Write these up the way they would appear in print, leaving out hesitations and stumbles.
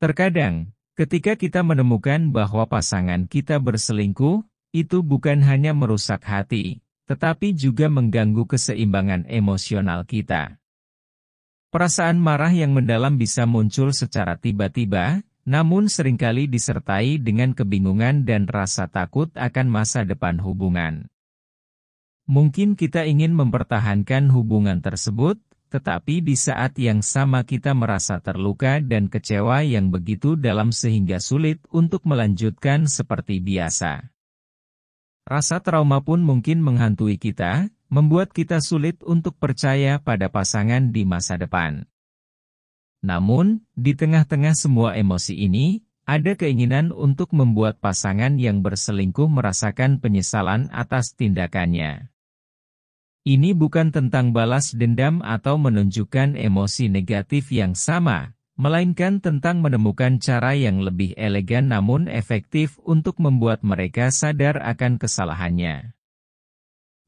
Terkadang, ketika kita menemukan bahwa pasangan kita berselingkuh, itu bukan hanya merusak hati, tetapi juga mengganggu keseimbangan emosional kita. Perasaan marah yang mendalam bisa muncul secara tiba-tiba, namun seringkali disertai dengan kebingungan dan rasa takut akan masa depan hubungan. Mungkin kita ingin mempertahankan hubungan tersebut, tetapi di saat yang sama kita merasa terluka dan kecewa yang begitu dalam sehingga sulit untuk melanjutkan seperti biasa. Rasa trauma pun mungkin menghantui kita, membuat kita sulit untuk percaya pada pasangan di masa depan. Namun, di tengah-tengah semua emosi ini, ada keinginan untuk membuat pasangan yang berselingkuh merasakan penyesalan atas tindakannya. Ini bukan tentang balas dendam atau menunjukkan emosi negatif yang sama, melainkan tentang menemukan cara yang lebih elegan namun efektif untuk membuat mereka sadar akan kesalahannya.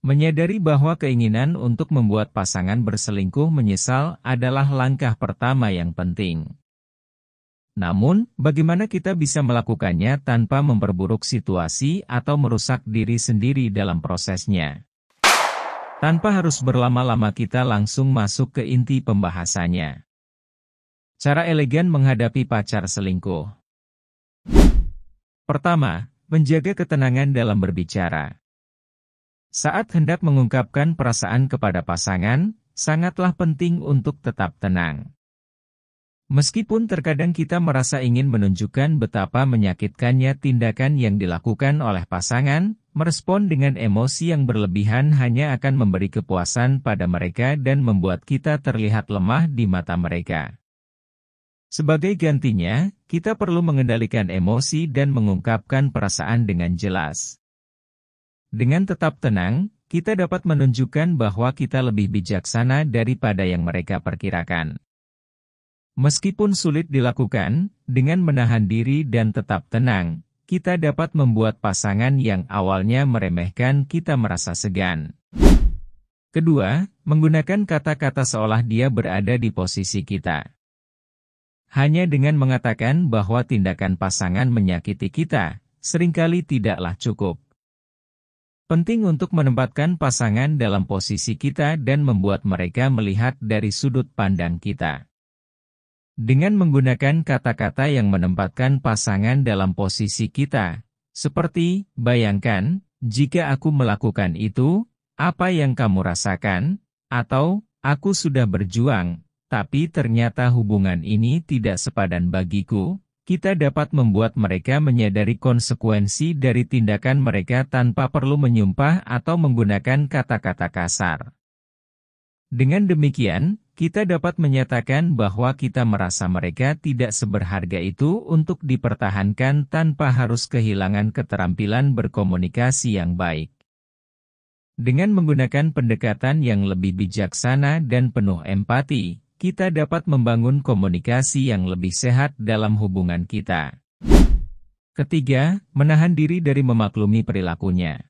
Menyadari bahwa keinginan untuk membuat pasangan berselingkuh menyesal adalah langkah pertama yang penting. Namun, bagaimana kita bisa melakukannya tanpa memperburuk situasi atau merusak diri sendiri dalam prosesnya? Tanpa harus berlama-lama kita langsung masuk ke inti pembahasannya. Cara elegan menghadapi pacar selingkuh. Pertama, menjaga ketenangan dalam berbicara. Saat hendak mengungkapkan perasaan kepada pasangan, sangatlah penting untuk tetap tenang. Meskipun terkadang kita merasa ingin menunjukkan betapa menyakitkannya tindakan yang dilakukan oleh pasangan, merespon dengan emosi yang berlebihan hanya akan memberi kepuasan pada mereka dan membuat kita terlihat lemah di mata mereka. Sebagai gantinya, kita perlu mengendalikan emosi dan mengungkapkan perasaan dengan jelas. Dengan tetap tenang, kita dapat menunjukkan bahwa kita lebih bijaksana daripada yang mereka perkirakan. Meskipun sulit dilakukan, dengan menahan diri dan tetap tenang, kita dapat membuat pasangan yang awalnya meremehkan kita merasa segan. Kedua, menggunakan kata-kata seolah dia berada di posisi kita. Hanya dengan mengatakan bahwa tindakan pasangan menyakiti kita, seringkali tidaklah cukup. Penting untuk menempatkan pasangan dalam posisi kita dan membuat mereka melihat dari sudut pandang kita. Dengan menggunakan kata-kata yang menempatkan pasangan dalam posisi kita, seperti, bayangkan, jika aku melakukan itu, apa yang kamu rasakan? Atau, aku sudah berjuang, tapi ternyata hubungan ini tidak sepadan bagiku. Kita dapat membuat mereka menyadari konsekuensi dari tindakan mereka tanpa perlu menyumpah atau menggunakan kata-kata kasar. Dengan demikian, kita dapat menyatakan bahwa kita merasa mereka tidak seberharga itu untuk dipertahankan tanpa harus kehilangan keterampilan berkomunikasi yang baik. Dengan menggunakan pendekatan yang lebih bijaksana dan penuh empati, kita dapat membangun komunikasi yang lebih sehat dalam hubungan kita. Ketiga, menahan diri dari memaklumi perilakunya.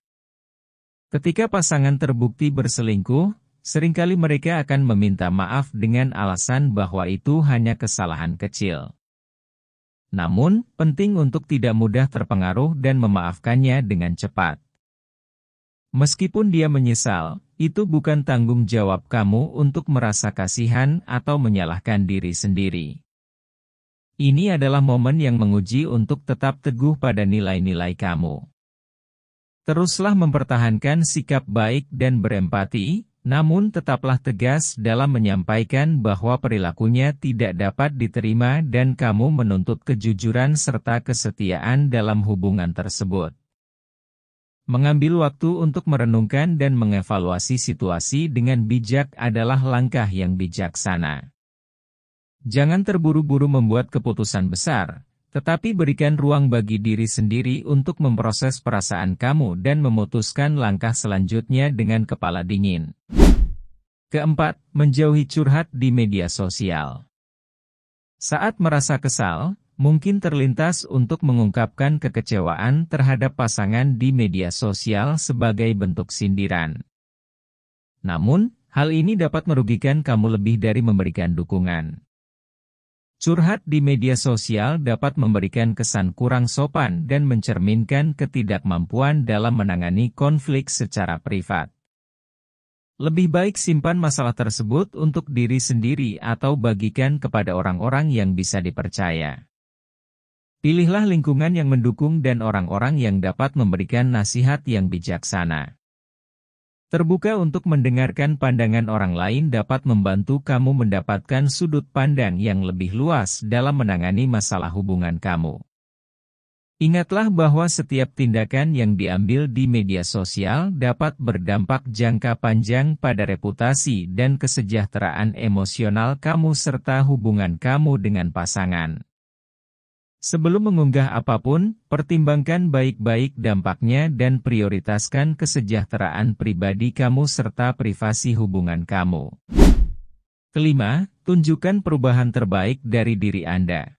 Ketika pasangan terbukti berselingkuh, seringkali mereka akan meminta maaf dengan alasan bahwa itu hanya kesalahan kecil. Namun, penting untuk tidak mudah terpengaruh dan memaafkannya dengan cepat. Meskipun dia menyesal, itu bukan tanggung jawab kamu untuk merasa kasihan atau menyalahkan diri sendiri. Ini adalah momen yang menguji untuk tetap teguh pada nilai-nilai kamu. Teruslah mempertahankan sikap baik dan berempati, namun tetaplah tegas dalam menyampaikan bahwa perilakunya tidak dapat diterima dan kamu menuntut kejujuran serta kesetiaan dalam hubungan tersebut. Mengambil waktu untuk merenungkan dan mengevaluasi situasi dengan bijak adalah langkah yang bijaksana. Jangan terburu-buru membuat keputusan besar, tetapi berikan ruang bagi diri sendiri untuk memproses perasaan kamu dan memutuskan langkah selanjutnya dengan kepala dingin. Keempat, menjauhi curhat di media sosial. Saat merasa kesal, mungkin terlintas untuk mengungkapkan kekecewaan terhadap pasangan di media sosial sebagai bentuk sindiran. Namun, hal ini dapat merugikan kamu lebih dari memberikan dukungan. Curhat di media sosial dapat memberikan kesan kurang sopan dan mencerminkan ketidakmampuan dalam menangani konflik secara privat. Lebih baik simpan masalah tersebut untuk diri sendiri atau bagikan kepada orang-orang yang bisa dipercaya. Pilihlah lingkungan yang mendukung dan orang-orang yang dapat memberikan nasihat yang bijaksana. Terbuka untuk mendengarkan pandangan orang lain dapat membantu kamu mendapatkan sudut pandang yang lebih luas dalam menangani masalah hubungan kamu. Ingatlah bahwa setiap tindakan yang diambil di media sosial dapat berdampak jangka panjang pada reputasi dan kesejahteraan emosional kamu serta hubungan kamu dengan pasangan. Sebelum mengunggah apapun, pertimbangkan baik-baik dampaknya dan prioritaskan kesejahteraan pribadi kamu serta privasi hubungan kamu. Kelima, tunjukkan perubahan terbaik dari diri Anda.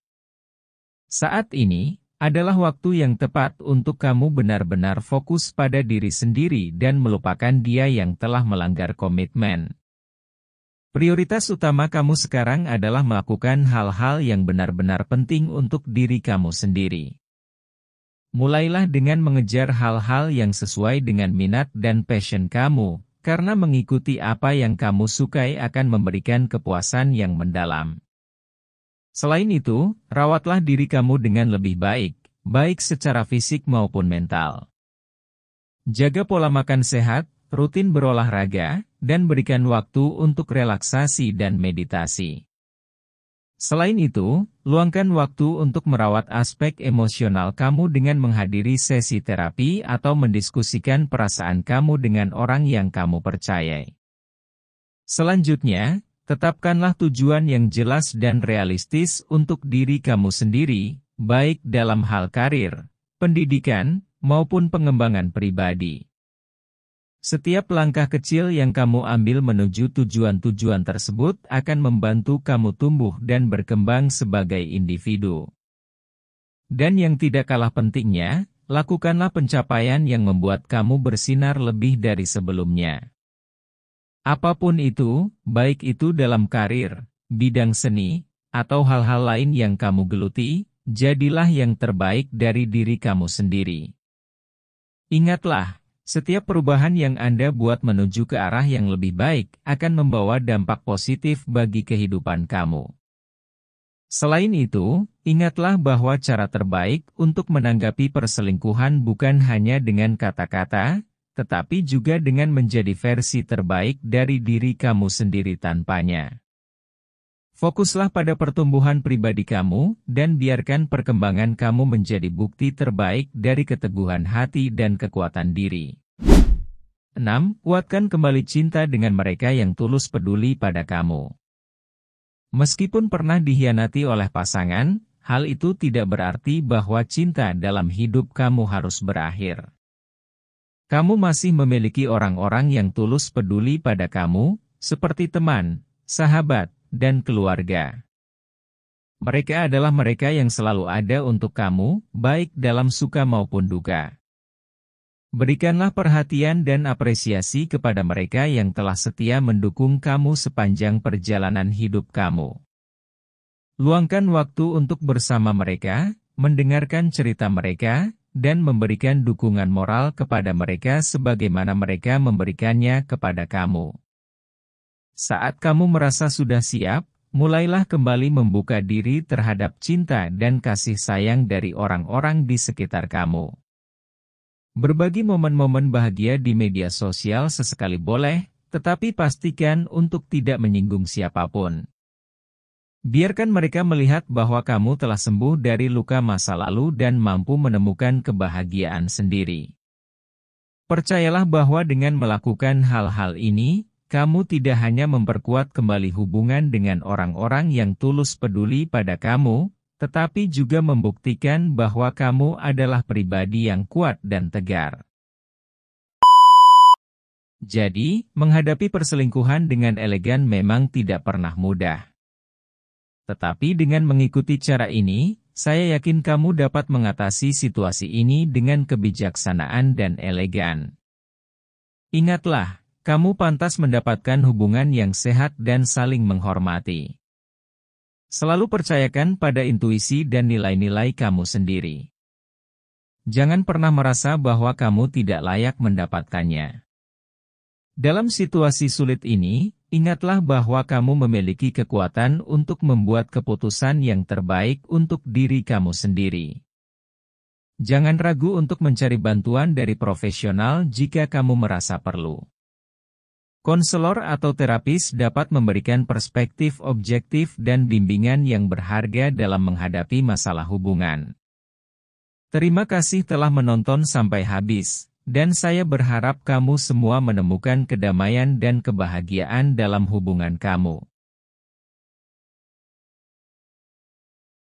Saat ini adalah waktu yang tepat untuk kamu benar-benar fokus pada diri sendiri dan melupakan dia yang telah melanggar komitmen. Prioritas utama kamu sekarang adalah melakukan hal-hal yang benar-benar penting untuk diri kamu sendiri. Mulailah dengan mengejar hal-hal yang sesuai dengan minat dan passion kamu, karena mengikuti apa yang kamu sukai akan memberikan kepuasan yang mendalam. Selain itu, rawatlah diri kamu dengan lebih baik, baik secara fisik maupun mental. Jaga pola makan sehat, rutin berolahraga, dan berikan waktu untuk relaksasi dan meditasi. Selain itu, luangkan waktu untuk merawat aspek emosional kamu dengan menghadiri sesi terapi atau mendiskusikan perasaan kamu dengan orang yang kamu percayai. Selanjutnya, tetapkanlah tujuan yang jelas dan realistis untuk diri kamu sendiri, baik dalam hal karir, pendidikan, maupun pengembangan pribadi. Setiap langkah kecil yang kamu ambil menuju tujuan-tujuan tersebut akan membantu kamu tumbuh dan berkembang sebagai individu. Dan yang tidak kalah pentingnya, lakukanlah pencapaian yang membuat kamu bersinar lebih dari sebelumnya. Apapun itu, baik itu dalam karir, bidang seni, atau hal-hal lain yang kamu geluti, jadilah yang terbaik dari diri kamu sendiri. Ingatlah, setiap perubahan yang Anda buat menuju ke arah yang lebih baik akan membawa dampak positif bagi kehidupan kamu. Selain itu, ingatlah bahwa cara terbaik untuk menanggapi perselingkuhan bukan hanya dengan kata-kata, tetapi juga dengan menjadi versi terbaik dari diri kamu sendiri tanpanya. Fokuslah pada pertumbuhan pribadi kamu, dan biarkan perkembangan kamu menjadi bukti terbaik dari keteguhan hati dan kekuatan diri. 6. Kuatkan kembali cinta dengan mereka yang tulus peduli pada kamu. Meskipun pernah dikhianati oleh pasangan, hal itu tidak berarti bahwa cinta dalam hidup kamu harus berakhir. Kamu masih memiliki orang-orang yang tulus peduli pada kamu, seperti teman, sahabat, dan keluarga. Mereka adalah mereka yang selalu ada untuk kamu, baik dalam suka maupun duka. Berikanlah perhatian dan apresiasi kepada mereka yang telah setia mendukung kamu sepanjang perjalanan hidup kamu. Luangkan waktu untuk bersama mereka, mendengarkan cerita mereka, dan memberikan dukungan moral kepada mereka sebagaimana mereka memberikannya kepada kamu. Saat kamu merasa sudah siap, mulailah kembali membuka diri terhadap cinta dan kasih sayang dari orang-orang di sekitar kamu. Berbagi momen-momen bahagia di media sosial sesekali boleh, tetapi pastikan untuk tidak menyinggung siapapun. Biarkan mereka melihat bahwa kamu telah sembuh dari luka masa lalu dan mampu menemukan kebahagiaan sendiri. Percayalah bahwa dengan melakukan hal-hal ini, kamu tidak hanya memperkuat kembali hubungan dengan orang-orang yang tulus peduli pada kamu, tetapi juga membuktikan bahwa kamu adalah pribadi yang kuat dan tegar. Jadi, menghadapi perselingkuhan dengan elegan memang tidak pernah mudah. Tetapi dengan mengikuti cara ini, saya yakin kamu dapat mengatasi situasi ini dengan kebijaksanaan dan elegan. Ingatlah, kamu pantas mendapatkan hubungan yang sehat dan saling menghormati. Selalu percayakan pada intuisi dan nilai-nilai kamu sendiri. Jangan pernah merasa bahwa kamu tidak layak mendapatkannya. Dalam situasi sulit ini, ingatlah bahwa kamu memiliki kekuatan untuk membuat keputusan yang terbaik untuk diri kamu sendiri. Jangan ragu untuk mencari bantuan dari profesional jika kamu merasa perlu. Konselor atau terapis dapat memberikan perspektif objektif dan bimbingan yang berharga dalam menghadapi masalah hubungan. Terima kasih telah menonton sampai habis, dan saya berharap kamu semua menemukan kedamaian dan kebahagiaan dalam hubungan kamu.